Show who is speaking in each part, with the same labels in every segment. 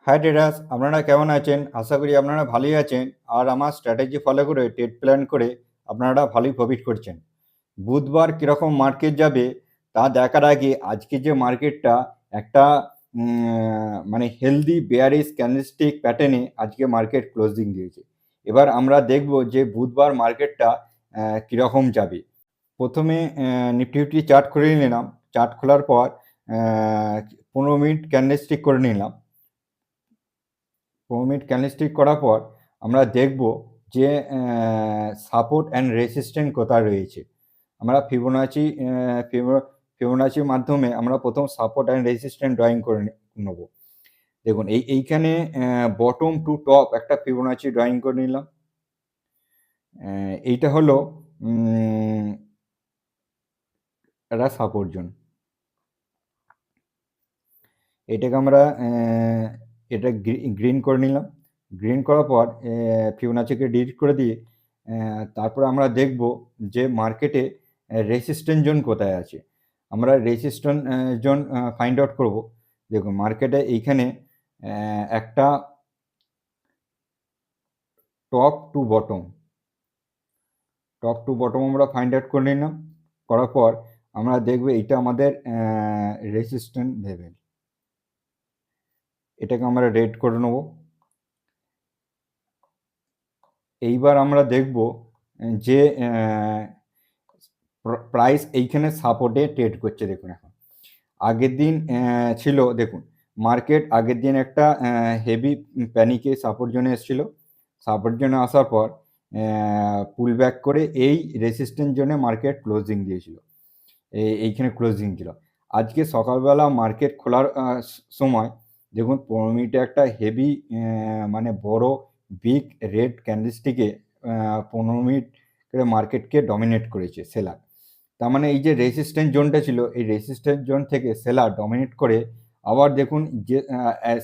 Speaker 1: High traders, আপনারা কেমন আছেন? আশা করি আপনারা ভালোই আছেন আর আমার স্ট্র্যাটেজি ফলো করে ট্রেড প্ল্যান করে আপনারা ভালোই প্রফিট করছেন। বুধবার কীরকম মার্কেট যাবে তা দেখার আগে আজকে যে মার্কেটটা একটা মানে হেলদি বেয়ারিশ ক্যান্ডেলস্টিক প্যাটার্নে আজকে মার্কেট ক্লোজিং দিয়েছে। এবার আমরা দেখব যে বুধবার মার্কেটটা কীরকম যাবে। প্রথমে নিফটি ফিফটি চার্ট খুলে নিলাম। চার্ট খোলার পর 15 মিনিট ক্যান্ডেলস্টিক করে নিলাম। 15 মিনিট ক্যান্ডেলস্টিক করার পর আমরা দেখব যে সাপোর্ট অ্যান্ড রেসিস্ট্যান্ট কোথায় রয়েছে। আমরা ফিবোনাচির মাধ্যমে আমরা প্রথম সাপোর্ট অ্যান্ড রেসিস্ট্যান্ট ড্রয়িং করে নেব। দেখুন এইখানে বটম টু টপ একটা ফিবোনাচি ড্রয়িং করে নিলাম। এইটা হলো একটা সাপোর্ট জোন। এটাকে আমরা এটা গ্রিন করে নিলাম। গ্রিন করার পর ফিবোনাচিকে ডিলিট করে দিয়ে তারপর আমরা দেখব যে মার্কেটে রেসিস্ট্যান্ট জোন কোথায় আছে। আমরা রেসিস্ট্যান্ট জোন ফাইন্ড আউট করব। দেখুন মার্কেটে এইখানে একটা টপ টু বটম আমরা ফাইন্ড আউট করে নিলাম। করার পর আমরা দেখব এটা আমাদের রেসিস্ট্যান্ট লেভেল। এটাকে আমরা রেড করে নেব। এইবার আমরা দেখব যে প্রাইস এইখানে সাপোর্টে ট্রেড করছে। দেখুন এখন আগের দিন ছিল, দেখুন মার্কেট আগের দিন একটা হেভি প্যানিকে সাপোর্ট জোনে এসেছিল। সাপোর্ট জোনে আসার পর পুল ব্যাক করে এই রেসিস্ট্যান্ট জোনে মার্কেট ক্লোজিং দিয়েছিল। এইখানে ক্লোজিং ছিল। আজকে সকালবেলা মার্কেট খোলার সময় দেখুন 15 মিনিটে একটা হেভি মানে বড় বিগ রেড ক্যান্ডেলস্টিকে 15 মিনিট করে মার্কেটকে ডমিনেট করেছে সেলার। তার মানে এই যে রেসিস্ট্যান্ট জোনটা ছিল, এই রেসিস্ট্যান্ট জোন থেকে সেলার ডমিনেট করে আবার দেখুন যে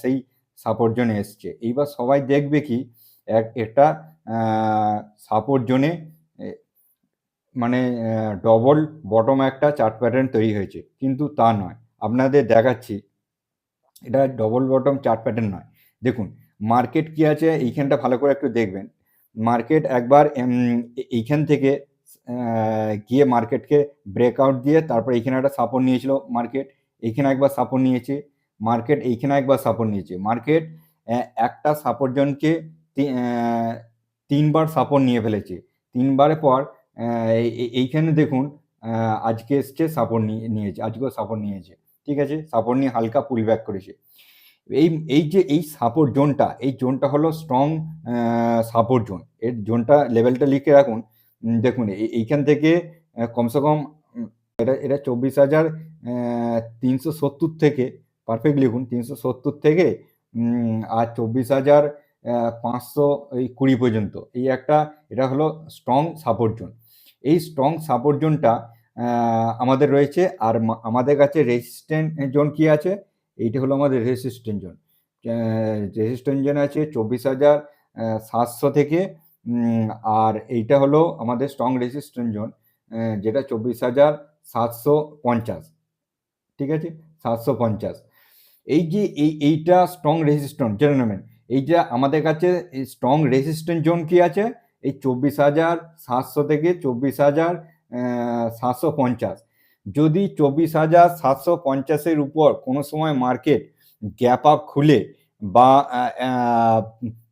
Speaker 1: সেই সাপোর্ট জোনে এসছে। এইবার সবাই দেখবে কি একটা সাপোর্ট জোনে মানে ডবল বটম একটা চার্ট প্যাটার্ন তৈরি হয়েছে, কিন্তু তা নয়। আপনাদের দেখাচ্ছি এটা ডবল বটম চার্ট প্যাটার্ন নয়। দেখুন মার্কেট কি আছে এইখানটা ভালো করে একটু দেখবেন। মার্কেট একবার এইখান থেকে গিয়ে মার্কেটকে ব্রেকআউট দিয়ে তারপর এইখানে একটা সাপোর্ট নিয়েছিল। মার্কেট এইখানে একবার সাপোর্ট নিয়েছে, মার্কেট এইখানে একবার সাপোর্ট নিয়েছে। মার্কেট একটা সাপোর্ট জোনকে 3বার সাপোর্ট নিয়ে ফেলেছে। 3বারের পর এইখানে দেখুন আজকে এসছে সাপোর্ট নিয়েছে, আজকেও সাপোর্ট নিয়েছে। ঠিক আছে, সাপোর্ট নিয়ে হালকা পুল ব্যাক করেছে। এই যে এই সাপোর্ট জোনটা, এই জোনটা হলো স্ট্রং সাপোর্ট জোন। এর জোনটা লেভেলটা লিখে রাখুন। দেখুন এইখান থেকে কমসে কম এটা 24,370 থেকে পারফেক্ট লিখুন 370 থেকে আর 24,520 পর্যন্ত এই একটা এটা হলো স্ট্রং সাপোর্ট জোন। এই স্ট্রং সাপোর্ট জোনটা আমাদের রয়েছে। আর আমাদের কাছে রেজিস্ট্যান্ট জোন কি আছে, এইটা হলো আমাদের রেজিস্ট্যান্ট জোন। রেজিস্ট্যান্ট জোন আছে 24,700 থেকে আর এইটা হলো আমাদের স্ট্রং রেজিস্ট্যান্ট জোন যেটা 24,750। ঠিক আছে, 750। এই যে এইটা স্ট্রং রেজিস্ট্যান্ট জেনে নেবেন। এইটা আমাদের কাছে স্ট্রং রেজিস্ট্যান্ট জোন কি আছে, এই 24,700 থেকে 24,750। যদি 24,750-এর উপর কোনো সময় মার্কেট গ্যাপ আপ খুলে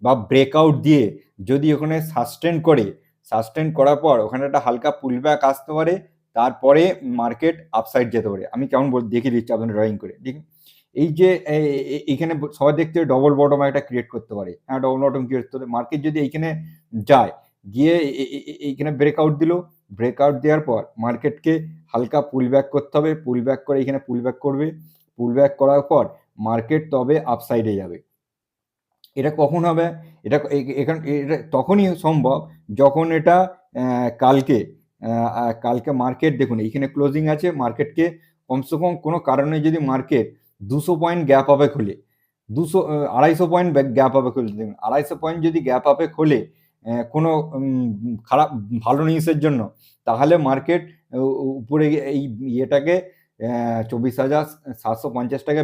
Speaker 1: বা ব্রেকআউট দিয়ে যদি ওখানে সাস্টেন করার পর ওখানে একটা হালকা পুলব্যাক আসতে পারে, তারপরে মার্কেট আপসাইড যেতে পারে। আমি কেমন দেখিয়ে দিচ্ছি আপনার ড্রয়িং করে। দেখুন এই যে এইখানে সবাই দেখতে ডবল বটম একটা ক্রিয়েট করতে পারে। হ্যাঁ, ডবল বটম ক্রিয়েট করতে পারে। মার্কেট যদি এইখানে যায়, গিয়ে এইখানে ব্রেকআউট দিল, ব্রেকআউট দেওয়ার পর মার্কেটকে হালকা পুল ব্যাক করতে হবে। পুল ব্যাক করে এখানে পুল ব্যাক করবে। পুল ব্যাক করার পর মার্কেট তবে আপসাইডে যাবে। এটা কখন হবে? এটা তখনই সম্ভব যখন এটা কালকে মার্কেট দেখুন এইখানে ক্লোজিং আছে। মার্কেটকে কমসে কম কোনো কারণে যদি মার্কেট 200 পয়েন্ট গ্যাপ আপে খোলে, 250 পয়েন্ট গ্যাপ আপে খোলে, দেখুন 250 পয়েন্ট যদি গ্যাপ আপে খোলে কোনো খারাপ ভালো নিউজের জন্য, তাহলে মার্কেট উপরে এই ইয়েটাকে 24,750টাকে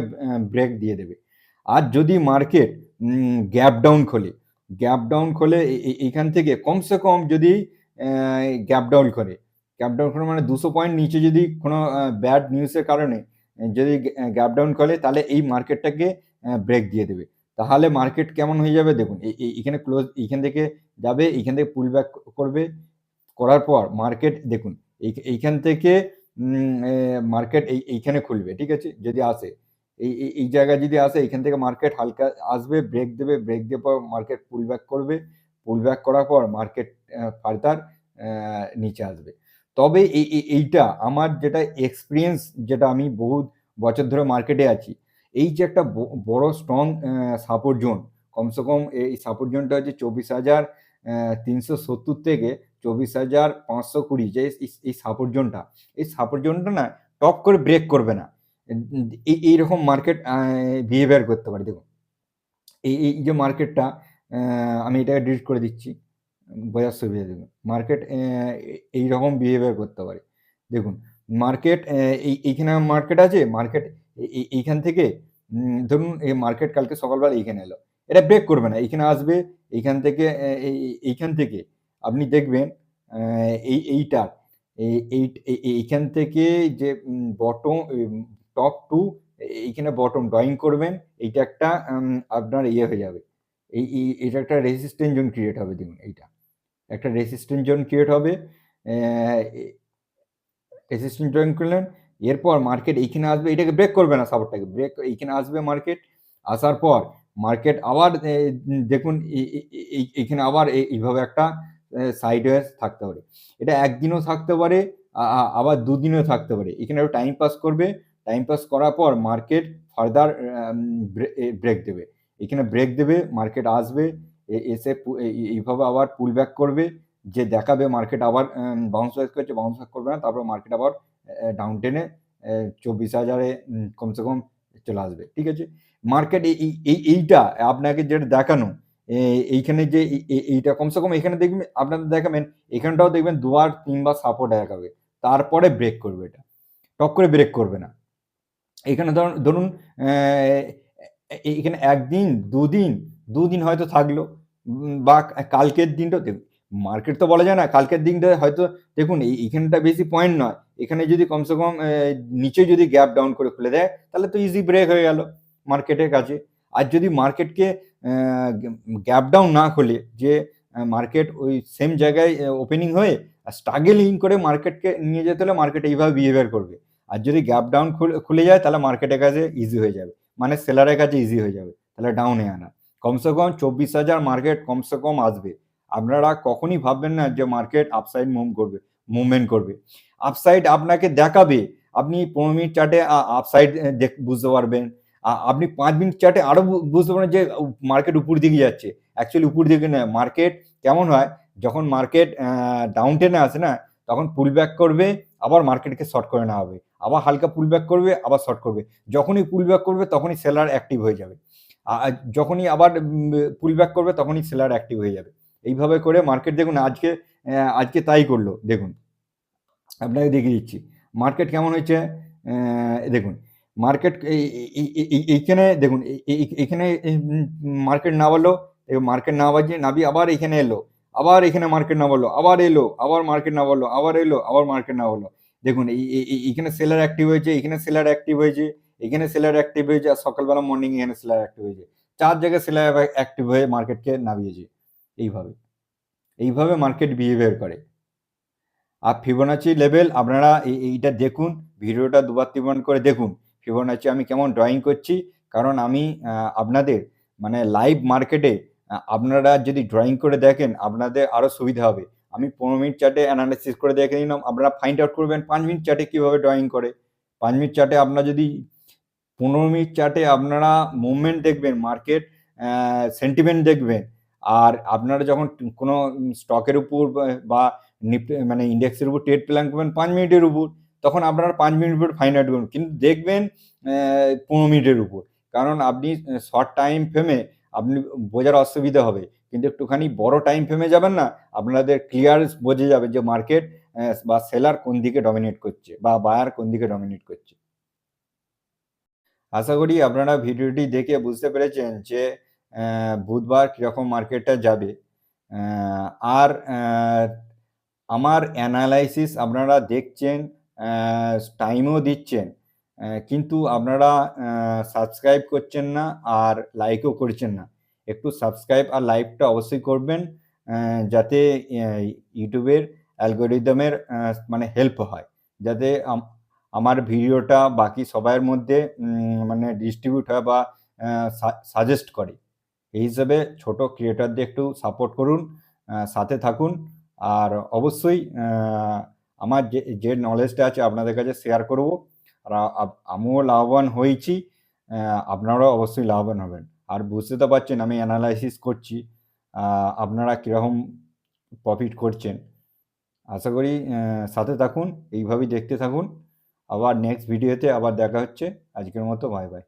Speaker 1: ব্রেক দিয়ে দেবে। আর যদি মার্কেট গ্যাপ ডাউন খোলে এইখান থেকে কমসে কম যদি গ্যাপ ডাউন করে মানে 200 পয়েন্ট নিচে যদি কোনো ব্যাড নিউজের কারণে যদি গ্যাপ ডাউন করে, তাহলে এই মার্কেটটাকে ব্রেক দিয়ে দেবে। তাহলে মার্কেট কেমন হয়ে যাবে দেখুন, এইখানে ক্লোজ, এইখান থেকে যাবে, এইখান থেকে পুল ব্যাক করবে, করার পর মার্কেট দেখুন এইখান থেকে মার্কেট এইখানে খুলবে, ঠিক আছে, যদি আসে এই জায়গায় যদি আসে, এইখান থেকে মার্কেট হালকা আসবে, ব্রেক দেওয়ার পর মার্কেট পুল ব্যাক করার পর মার্কেট ফার্দার নিচে আসবে। তবে এইটা আমার যেটা এক্সপিরিয়েন্স, যেটা আমি বহু বছর ধরে মার্কেটে আছি, এই যে একটা বড় স্ট্রং সাপোর্ট জোন, কমসে কম এই সাপোর্ট জোনটা হচ্ছে 24,370 থেকে 24,520, যে এই সাপোর্ট জোনটা না টপ করে ব্রেক করবে না, এইরকম মার্কেট বিহেভিয়ার করতে পারে। দেখুন এই যে মার্কেটটা, আমি এটাকে ডিলিট করে দিচ্ছি বোঝার সুবিধা। দেখুন মার্কেট এইরকম বিহেভিয়ার করতে পারে। দেখুন মার্কেট এইখানে মার্কেট আছে, মার্কেট এইখান থেকে ধরুন এই মার্কেট কালকে সকালবেলা এইখানে এলো, এটা ব্রেক করবে না, এইখানে আসবে, এইখান থেকে এইখান থেকে আপনি দেখবেন এইটা এইখান থেকে যে বটম টপ টু এইখানে বটম ড্রয়িং করবেন, এইটা একটা আপনার ইয়ে হয়ে যাবে, এটা একটা রেজিস্ট্যান্স জোন ক্রিয়েট হবে। দেখুন এইটা একটা রেজিস্ট্যান্স জোন ক্রিয়েট হবে, রেজিস্ট্যান্স জোন করলেন, এরপর মার্কেট এইখানে আসবে, এটাকে ব্রেক করবে না, সাপোর্টটাকে ব্রেক, এইখানে আসবে মার্কেট, আসার পর মার্কেট আবার দেখুন এইখানে আবার এইভাবে একটা সাইডওয়েজ থাকতে পারে, এটা একদিনও থাকতে পারে, আবার দুদিনও থাকতে পারে, এখানে একটু টাইম পাস করবে, টাইম পাস করার পর মার্কেট ফার্দার ব্রেক দেবে, এখানে ব্রেক দেবে, মার্কেট আসবে, এসে এইভাবে আবার পুল ব্যাক করবে, যে দেখাবে মার্কেট আবার বাউন্স ব্যাক করছে, বাউন্স ব্যাক করবে না, তারপর মার্কেট আবার ডাউন টেনে 24,000-এ কমসে কম চলে আসবে, ঠিক আছে। মার্কেট এইটা আপনাকে যেটা দেখানো, এইখানে যে এইটা কমসে কম এখানে দেখবেন, আপনাদের দেখাবেন, এখানটাও দেখবেন 2-3 বার সাপোর্ট দেখাবে, তারপরে ব্রেক করবে, এটা টপ করে ব্রেক করবে না। এখানে ধরুন এখানে একদিন দুদিন হয়তো থাকলো, বা কালকের দিনটা দেখুন, মার্কেট তো বলা যায় না, কালকের দিনটা হয়তো দেখুন এইখানটা বেশি পয়েন্ট নয়, এখানে যদি কমসে কম নিচে যদি গ্যাপ ডাউন করে খুলে দেয়, তাহলে তো ইজি ব্রেক হয়ে গেল মার্কেটের কাছে। আর যদি মার্কেটকে গ্যাপ ডাউন না খোলে, যে মার্কেট ওই সেম জায়গায় ওপেনিং হয়ে স্ট্রাগলিং করে মার্কেটকে নিয়ে যেতে হলে মার্কেট এইভাবে বিহেভিয়ার করবে। আর যদি গ্যাপ ডাউন খুলে যায়, তাহলে মার্কেটের কাছে ইজি হয়ে যাবে, মানে সেলারের কাছে ইজি হয়ে যাবে, তাহলে ডাউনে আনা। কমসে কম 24,000 মার্কেট কমসে কম আসবে। আপনারা কখনই ভাববেন না যে মার্কেট আপসাইড মুভমেন্ট করবে। আপসাইড আপনাকে দেখাবে, আপনি 15 মিনিট চার্টে আপসাইড বুঝতে পারবেন, আপনি 5 মিনিট চার্টে আরো বুঝতে পারবেন যে মার্কেট উপর দিকে যাচ্ছে। অ্যাকচুয়ালি উপর দিকে না, মার্কেট কেমন হয়, যখন মার্কেট ডাউন টেনে আসে না, তখন পুল ব্যাক করবে, আবার মার্কেটকে শর্ট করে নেওয়া হবে, আবার হালকা পুল ব্যাক করবে, আবার শর্ট করবে, যখনই পুল ব্যাক করবে তখনই সেলার অ্যাক্টিভ হয়ে যাবে, যখনই আবার পুল ব্যাক করবে তখনই সেলার অ্যাক্টিভ হয়ে যাবে। এইভাবে করে মার্কেট দেখুন আজকে তাই করলো। দেখুন আপনাকে দেখিয়ে দিচ্ছি মার্কেট কেমন হয়েছে। দেখুন মার্কেট এইখানে দেখুন, এইখানে মার্কেট না বাড়লো, মার্কেট না বাজিয়ে নাবিয়ে আবার এখানে এলো, আবার এখানে মার্কেট না বাড়লো, আবার এলো, আবার মার্কেট না বাড়লো, আবার এলো, আবার মার্কেট না বাড়লো। দেখুন এইখানে সেলার অ্যাক্টিভ হয়েছে, এখানে সেলার অ্যাক্টিভ হয়েছে, এখানে সেলার অ্যাক্টিভ হয়েছে, আর সকালবেলা মর্নিং এখানে সেলার অ্যাক্টিভ হয়েছে, 4 জায়গায় সেলার অ্যাক্টিভ হয়ে মার্কেটকে নামিয়েছে। এইভাবে মার্কেট বিহেভিয়ার করে। আর ফিবোনাচি লেভেল আপনারা এইটা দেখুন, ভিডিওটা 2-3 করে দেখুন, ফিবোনাচি আমি কেমন ড্রয়িং করছি, কারণ আমি আপনাদের মানে লাইভ মার্কেটে আপনারা যদি ড্রয়িং করে দেখেন, আপনাদের আরও সুবিধা হবে। আমি 15 মিনিট চার্টে অ্যানালাইসিস করে দেখে নিলাম, আপনারা ফাইন্ড আউট করবেন 5 মিনিট চার্টে কীভাবে ড্রয়িং করে। 5 মিনিট চার্টে আপনারা যদি 15 মিনিট চার্টে আপনারা মুভমেন্ট দেখবেন, মার্কেট সেন্টিমেন্ট দেখবেন, আর আপনারা যখন কোনো স্টকের উপর বা মানে ইন্ডেক্সের উপর ট্রেড প্ল্যান করবেন 5 মিনিটের উপর, তখন আপনারা 5 মিনিটের উপর ফাইন্ড আউট করবেন, কিন্তু দেখবেন 15 মিনিটের উপর, কারণ আপনি শর্ট টাইম ফ্রেমে আপনি বোঝার অসুবিধা হবে, কিন্তু একটুখানি বড় টাইম ফ্রেমে যাবেন না, আপনাদের ক্লিয়ার বোঝা যাবে যে মার্কেট বা সেলার কোন দিকে ডমিনেট করছে বা বায়ার কোন দিকে ডমিনেট করছে। আশা করি আপনারা ভিডিওটি দেখে বুঝতে পেরেছেন যে বুধবার কীরকম মার্কেটটা যাবে। আর আমার অ্যানালাইসিস আপনারা দেখছেন, টাইমও দিচ্ছেন, কিন্তু আপনারা সাবস্ক্রাইব করছেন না আর লাইকও করছেন না। একটু সাবস্ক্রাইব আর লাইকটা অবশ্যই করবেন, যাতে ইউটিউবের অ্যালগরিদমের মানে হেল্প হয়, যাতে আমার ভিডিওটা বাকি সবার মধ্যে মানে ডিস্ট্রিবিউট হয় বা সাজেস্ট করে। এই হিসেবে ছোট ক্রিয়েটরদের একটু সাপোর্ট করুন, সাথে থাকুন। আর অবশ্যই আমার যে নলেজটা আছে আপনাদের কাছে শেয়ার করব। আর আমিও লাভবান হয়েছি, আপনারাও অবশ্যই লাভবান হবেন। আর বুঝতে তো পারছেন আমি অ্যানালাইসিস করছি, আপনারা কীরকম প্রফিট করছেন। আশা করি সাথে থাকুন, এইভাবেই দেখতে থাকুন। আবার নেক্সট ভিডিওতে আবার দেখা হচ্ছে। আজকের মতো বাই বাই।